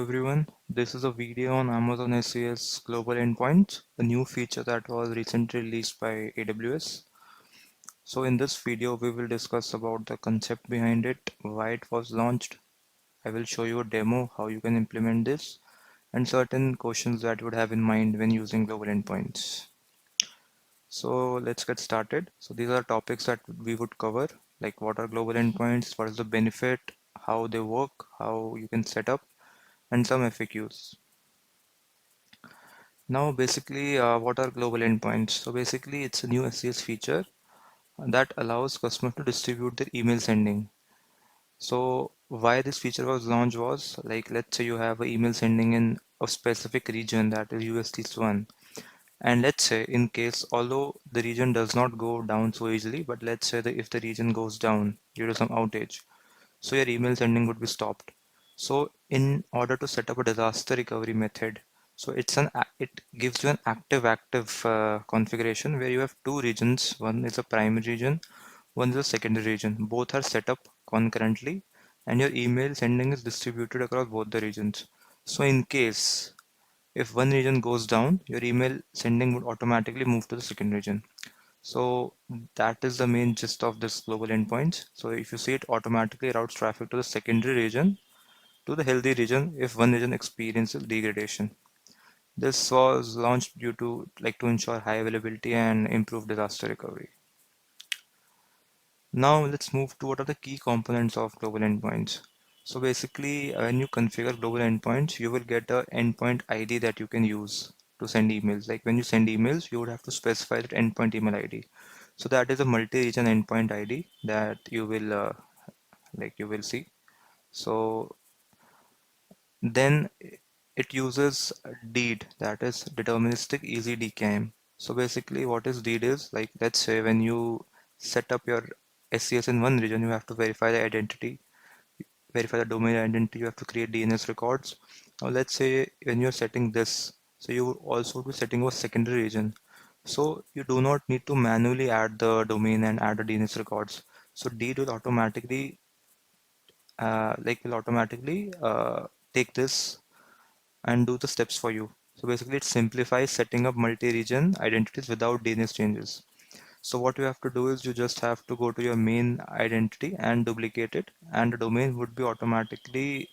everyone, this is a video on Amazon SES Global Endpoints, a new feature that was recently released by AWS. So in this video, we will discuss about the concept behind it, why it was launched. I will show you a demo, how you can implement this, and certain questions that you would have in mind when using Global Endpoints. So let's get started. So these are topics that we would cover, like what are Global Endpoints, what is the benefit, how they work, how you can set up, and some FAQs. Now, basically, what are global endpoints? So basically, it's a new SES feature that allows customers to distribute their email sending. So why this feature was launched was like, let's say you have an email sending in a specific region that is UST1. And let's say in case, although the region does not go down so easily, but let's say that if the region goes down due to some outage, so your email sending would be stopped. So in order to set up a disaster recovery method, so it gives you an active configuration where you have two regions. One is a primary region, one is a secondary region. Both are set up concurrently, and your email sending is distributed across both the regions. So in case if one region goes down, your email sending would automatically move to the second region. So that is the main gist of this global endpoints. So if you see, it automatically routes traffic to the secondary region to the healthy region if one region experiences degradation. This was launched due to ensure high availability and improve disaster recovery. Now let's move to what are the key components of global endpoints. So basically, when you configure global endpoints, you will get a endpoint ID that you can use to send emails. Like when you send emails, you would have to specify that endpoint email ID. So that is a multi-region endpoint ID that you will see. So then it uses deed, that is deterministic easy DKIM. So basically what is deed is, like, let's say when you set up your SCS in one region, you have to verify the identity, verify the domain identity, you have to create DNS records. Now let's say when you're setting this, so you would also be setting a secondary region. So you do not need to manually add the domain and add the DNS records. So deed will automatically take this and do the steps for you. So basically it simplifies setting up multi-region identities without DNS changes. So what you have to do is you just have to go to your main identity and duplicate it, and the domain would be automatically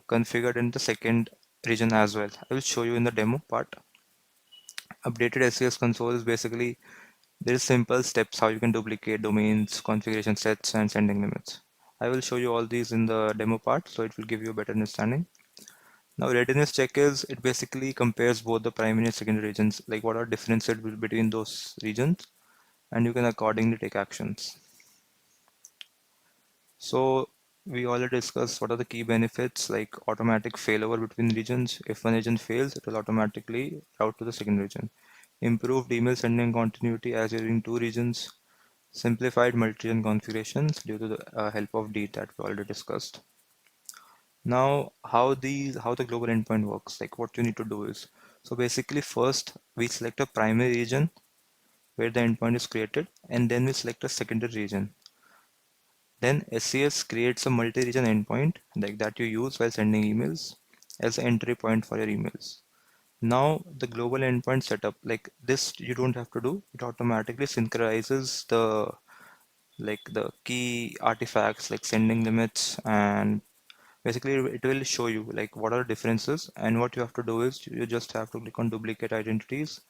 configured in the second region as well. I will show you in the demo part. Updated SES console is basically there is simple steps how you can duplicate domains, configuration sets, and sending limits. I will show you all these in the demo part, so it will give you a better understanding. Now, readiness check is it basically compares both the primary and secondary regions, like what are differences between those regions, and you can accordingly take actions. So we already discussed what are the key benefits, like automatic failover between regions. If one region fails, it will automatically route to the second region. Improved email sending continuity as you're in two regions. Simplified multi-region configurations due to the help of D that we already discussed. Now, how the global endpoint works, like what you need to do is, so basically first we select a primary region where the endpoint is created, and then we select a secondary region. Then SES creates a multi-region endpoint like that you use while sending emails as an entry point for your emails. Now the global endpoint setup, like this you don't have to do, it automatically synchronizes the key artifacts like sending limits, and basically it will show you like what are the differences, and what you have to do is you just have to click on duplicate identities.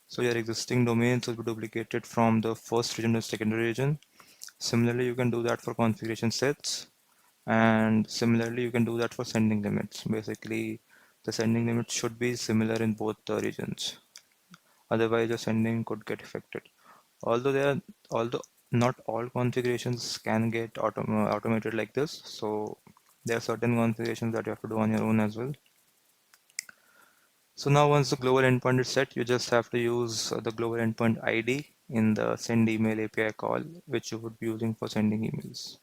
So your existing domains will be duplicated from the first region to secondary region. Similarly, you can do that for configuration sets, and similarly you can do that for sending limits. Basically the sending limits should be similar in both the regions, otherwise your sending could get affected. Although not all configurations can get automated like this, so there are certain configurations that you have to do on your own as well. So now once the global endpoint is set, you just have to use the global endpoint ID in the send email API call, which you would be using for sending emails.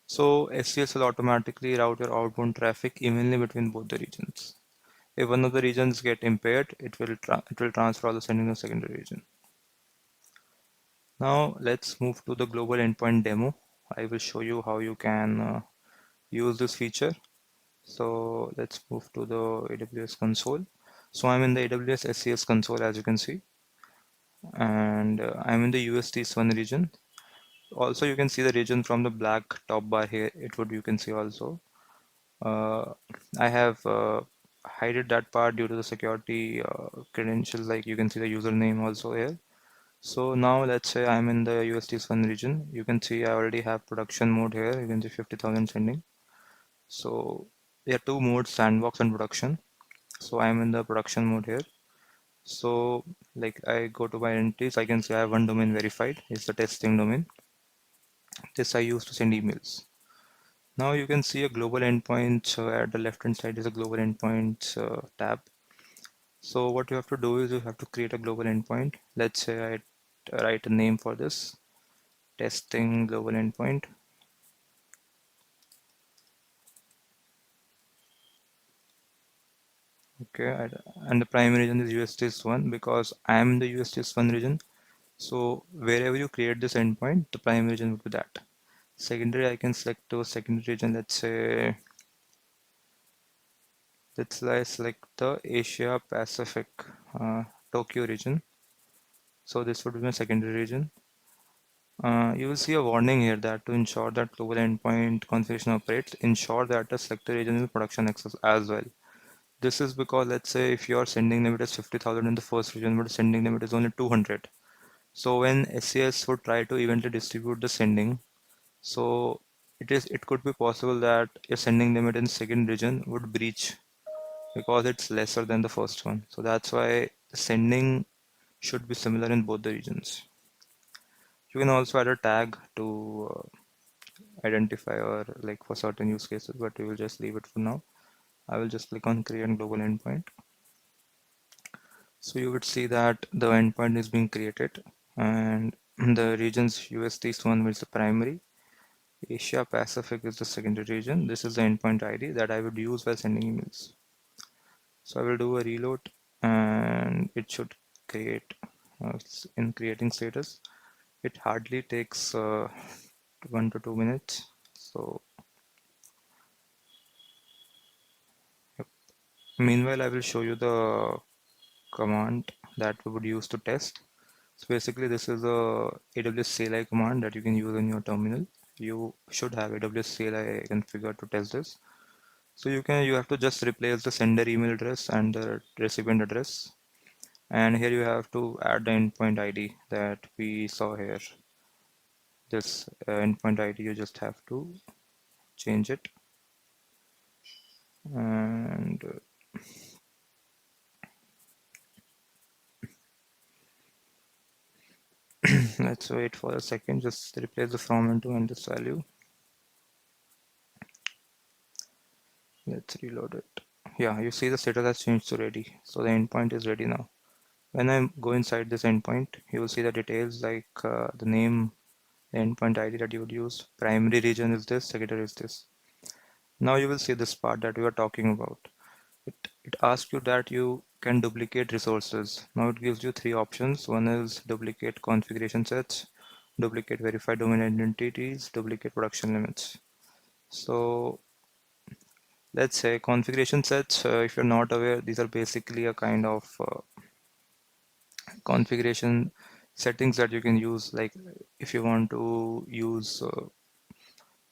So SES will automatically route your outbound traffic evenly between both the regions. If one of the regions get impaired, it will transfer all the sending to the secondary region. Now let's move to the global endpoint demo. I will show you how you can use this feature. So let's move to the AWS console. So I'm in the AWS SES console, as you can see, and I'm in the UST1 region. Also, you can see the region from the black top bar here. It would, you can see also. Uh, I have hided that part due to the security credentials, like you can see the username also here. So now let's say I'm in the UST1 region. You can see I already have production mode here. You can see 50,000 sending. So there are two modes, sandbox and production. So I'm in the production mode here. So like I go to my entities, I can see I have one domain verified. It's the testing domain. This I use to send emails. Now you can see a global endpoint at the left hand side is a global endpoint tab. So what you have to do is you have to create a global endpoint. Let's say I write a name for this, testing global endpoint. Okay, and the primary region is USTS1 because I am in the USTS1 region. So wherever you create this endpoint, the primary region would be that. Secondary, I can select to a secondary region. Let's say let's select the Asia Pacific Tokyo region. So this would be my secondary region. You will see a warning here that to ensure that global endpoint configuration operates, ensure that the selected region is production access as well. This is because let's say if you are sending limit is 50,000 in the first region, but sending limit is only 200. So when SES would try to eventually distribute the sending, so it could be possible that your sending limit in second region would breach because it's lesser than the first one. So that's why the sending should be similar in both the regions. You can also add a tag to identify or like for certain use cases, but we will just leave it for now. I will just click on create global endpoint. So you would see that the endpoint is being created and the regions UST1 is the primary. Asia Pacific is the secondary region. This is the endpoint ID that I would use while sending emails. So I will do a reload and it should create in creating status. It hardly takes 1 to 2 minutes. So yep. Meanwhile, I will show you the command that we would use to test. So basically, this is a AWS CLI command that you can use in your terminal. You should have AWS CLI configured to test this. So you have to just replace the sender email address and the recipient address. And here you have to add the endpoint ID that we saw here. This endpoint ID, you just have to change it. And let's wait for a second. Just replace the from into and this value. Let's reload it. Yeah, you see the status has changed to ready. So the endpoint is ready now. When I go inside this endpoint, you will see the details like the name, the endpoint ID that you would use. Primary region is this, secondary is this. Now you will see this part that we are talking about. It asks you that you can duplicate resources. Now it gives you three options. One is duplicate configuration sets, duplicate verified domain identities, duplicate production limits. So let's say configuration sets, if you're not aware, these are basically a kind of configuration settings that you can use. Like if you want to use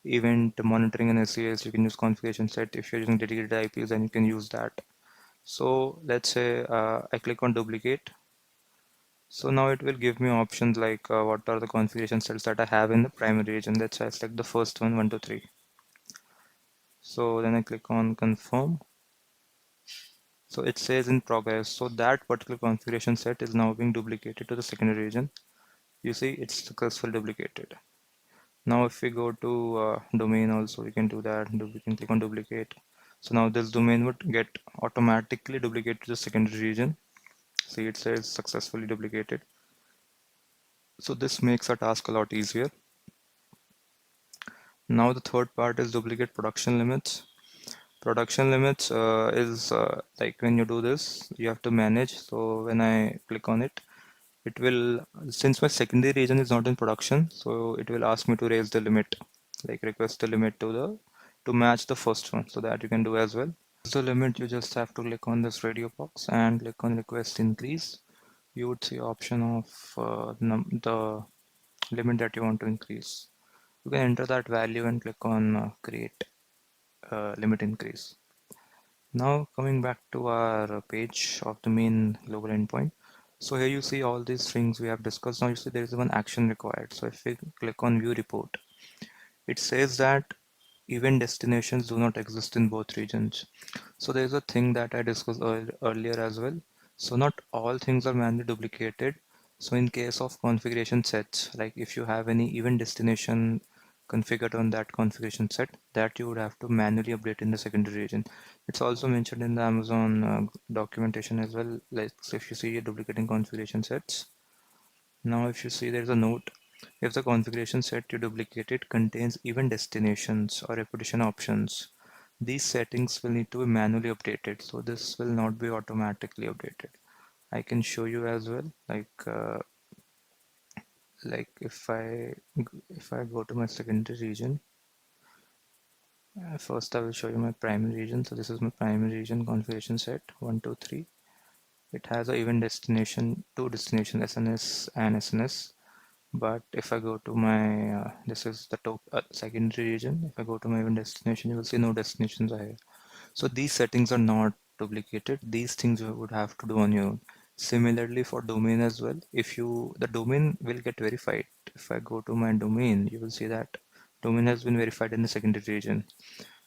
event monitoring and SES, you can use configuration set. If you're using dedicated IPs, then you can use that. So let's say I click on duplicate. So now it will give me options like what are the configuration sets that I have in the primary region. Let's say I select the first one, 1, 2, 3. So then I click on confirm. So it says in progress. So that particular configuration set is now being duplicated to the secondary region. You see it's successfully duplicated. Now if we go to domain also, we can do that. We can click on duplicate. So now this domain would get automatically duplicated to the secondary region. See, it says successfully duplicated. So this makes our task a lot easier. Now the third part is duplicate production limits. Production limits is like when you do this, you have to manage. So when I click on it, it will, since my secondary region is not in production, so it will ask me to raise the limit, like request the limit to the to match the first one, so that you can do as well. The limit, you just have to click on this radio box and click on request increase. You would see option of the limit that you want to increase. You can enter that value and click on create limit increase. Now coming back to our page of the main global endpoint. So here you see all these things we have discussed. Now you see there is one action required. So if we click on view report, it says that event destinations do not exist in both regions. So there's a thing that I discussed earlier as well. So not all things are manually duplicated. So in case of configuration sets, like if you have any event destination configured on that configuration set, that you would have to manually update in the secondary region. It's also mentioned in the Amazon documentation as well. Like so if you see duplicating configuration sets, now if you see there's a note, if the configuration set you duplicated contains event destinations or repetition options, these settings will need to be manually updated. So this will not be automatically updated. I can show you as well, like if I go to my secondary region, first I will show you my primary region. So this is my primary region configuration set 1, 2, 3. It has a event destination, two destinations, SNS and SNS. But if I go to my this is the top secondary region. If I go to my event destination, you will see no destinations are here. So these settings are not duplicated. These things you would have to do on your own. Similarly for domain as well, if you the domain will get verified. If I go to my domain, you will see that domain has been verified in the secondary region.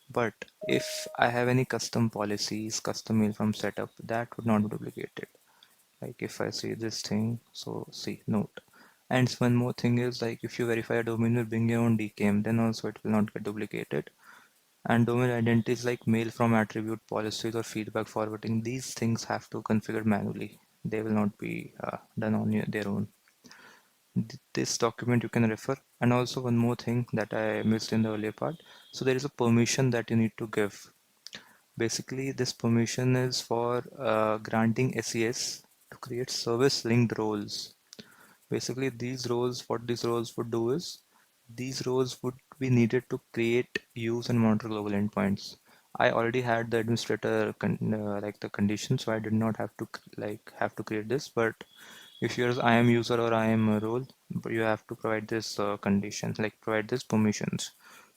But if I have any custom policies, custom mail from setup, that would not be duplicated. Like if I see this thing, so see note. And one more thing is like if you verify a domain will bring your own DKIM, then also it will not get duplicated. And domain identities like mail from attribute policies or feedback forwarding, these things have to configure manually. They will not be done on their own. This document you can refer. And also one more thing that I missed in the earlier part. So there is a permission that you need to give. Basically, this permission is for granting SES to create service linked roles. Basically, these roles, what these roles would do is, these roles would be needed to create, use, and monitor global endpoints. I already had the administrator like the condition, so I did not have to have to create this. But if you're I am user or I am a role, but you have to provide this conditions, like provide this permissions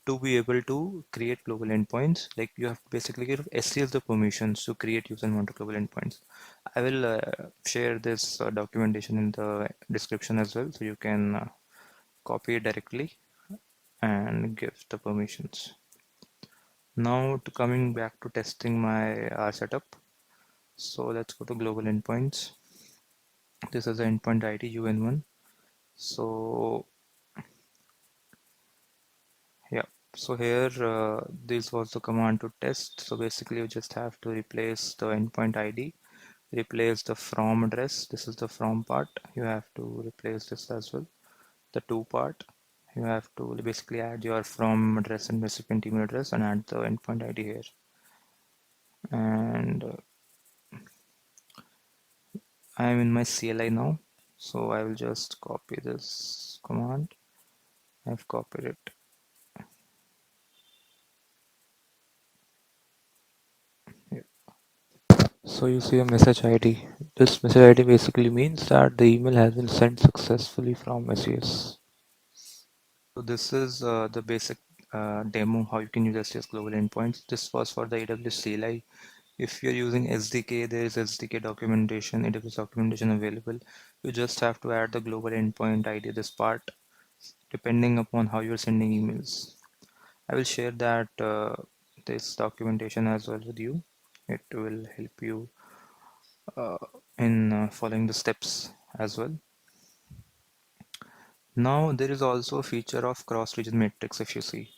to be able to create global endpoints. Like you have to basically give SES the permissions to create, use, and monitor global endpoints. I will share this documentation in the description as well, so you can copy it directly and give the permissions. Now to coming back to testing my setup. So let's go to global endpoints. This is the endpoint ID UN1. So yeah, so here this was the command to test. So basically you just have to replace the endpoint ID, replace the from address. This is the from part. You have to replace this as well. The to part, you have to basically add your from address and recipient email address and add the endpoint ID here. And I am in my CLI now, so I will just copy this command. I've copied it. Yeah. So you see a message ID. This message ID basically means that the email has been sent successfully from SES. So this is the basic demo how you can use SES global endpoints. This was for the AWS CLI. If you're using SDK, there is SDK documentation, AWS documentation available. You just have to add the global endpoint ID, this part, depending upon how you're sending emails. I will share that this documentation as well with you. It will help you uh, in following the steps as well. Now there is also a feature of cross-region metrics. If you see,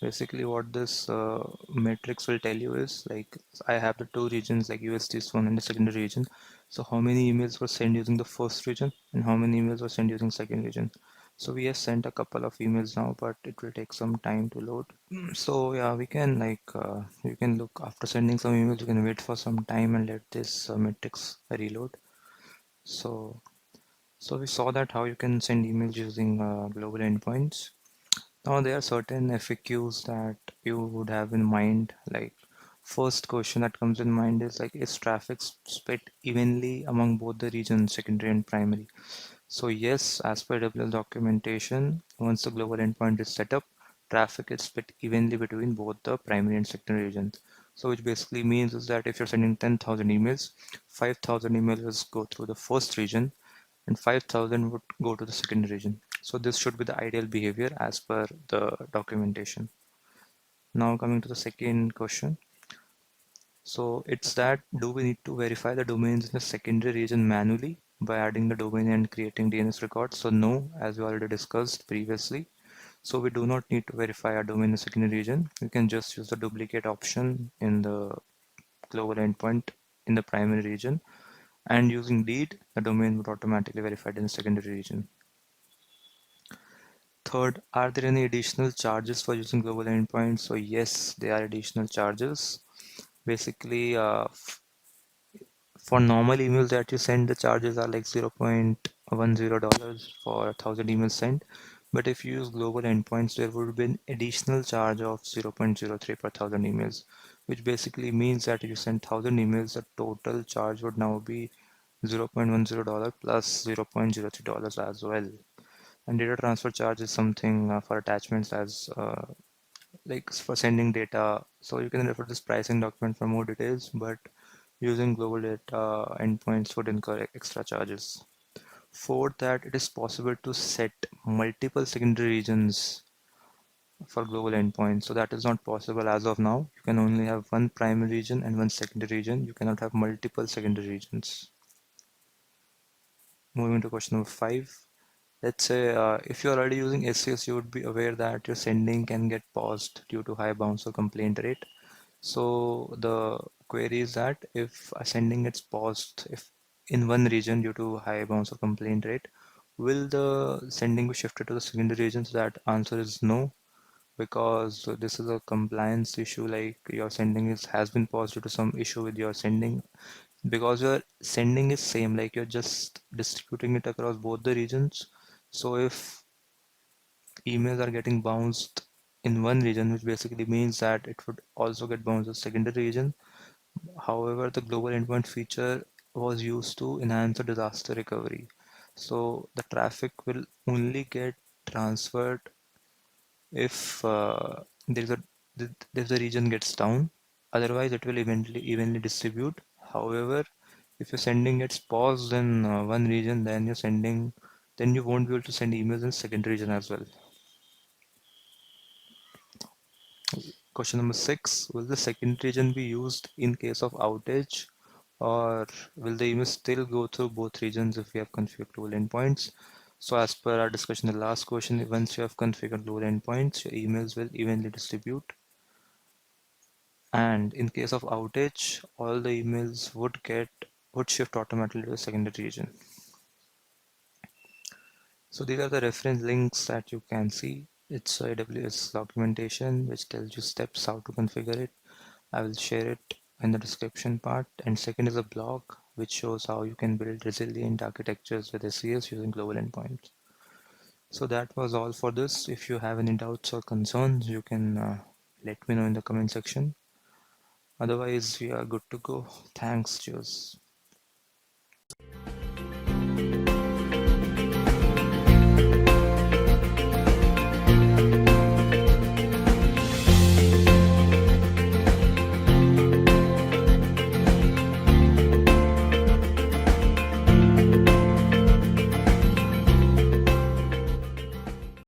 basically what this matrix will tell you is like I have the two regions like USD's one and the secondary region. So how many emails were sent using the first region and how many emails were sent using second region. So we have sent a couple of emails now, but it will take some time to load. So yeah, we can you can look after sending some emails, you can wait for some time and let this matrix reload. So we saw that how you can send emails using global endpoints. Now there are certain FAQs that you would have in mind. Like first question that comes in mind is like, is traffic split evenly among both the regions, secondary and primary? So yes, as per AWS documentation, once the global endpoint is set up, traffic is split evenly between both the primary and secondary regions. So which basically means is that if you're sending 10,000 emails, 5,000 emails go through the first region and 5,000 would go to the second region. So this should be the ideal behavior as per the documentation. Now coming to the second question. So it's that, do we need to verify the domains in the secondary region manually by adding the domain and creating DNS records? So no, as we already discussed previously. So we do not need to verify our domain in the secondary region. You can just use the duplicate option in the global endpoint in the primary region, and using deed, the domain would automatically verify it in the secondary region. Third, are there any additional charges for using global endpoints? So yes, there are additional charges. Basically, for normal emails that you send, the charges are like $0.10 for 1,000 emails sent. But if you use global endpoints, there would be an additional charge of 0.03 per 1,000 emails, which basically means that if you send 1,000 emails, the total charge would now be $0.10 plus $0.03 as well. And data transfer charge is something for attachments as like for sending data. So you can refer to this pricing document for more details, but using global data endpoints would incur extra charges. Fourth, that it is possible to set multiple secondary regions for global endpoints. So that is not possible as of now. You can only have one primary region and one secondary region. You cannot have multiple secondary regions. Moving to question number 5. Let's say if you're already using SES, you would be aware that your sending can get paused due to high bounce or complaint rate. So the query is that if a sending gets paused if in one region due to high bounce or complaint rate, will the sending be shifted to the secondary region? So that answer is no, because this is a compliance issue. Like your sending has been paused due to some issue with your sending, because your sending is same, like you're just distributing it across both the regions. So if emails are getting bounced in one region, which basically means that it would also get bounced in secondary region. However, the global endpoint feature was used to enhance the disaster recovery. So the traffic will only get transferred if there is a if the region gets down. Otherwise, it will evenly distribute. However, if your sending gets paused in one region, then you won't be able to send emails in second region as well. Question number 6, will the second region be used in case of outage, or will the email still go through both regions if we have configured global endpoints? So as per our discussion, the last question, once you have configured global endpoints, your emails will evenly distribute. And in case of outage, all the emails would shift automatically to the secondary region. So these are the reference links that you can see. It's AWS documentation which tells you steps how to configure it. I will share it in the description part. And second is a blog which shows how you can build resilient architectures with SES using global endpoints. So that was all for this. If you have any doubts or concerns, you can let me know in the comment section. Otherwise, we are good to go. Thanks, cheers.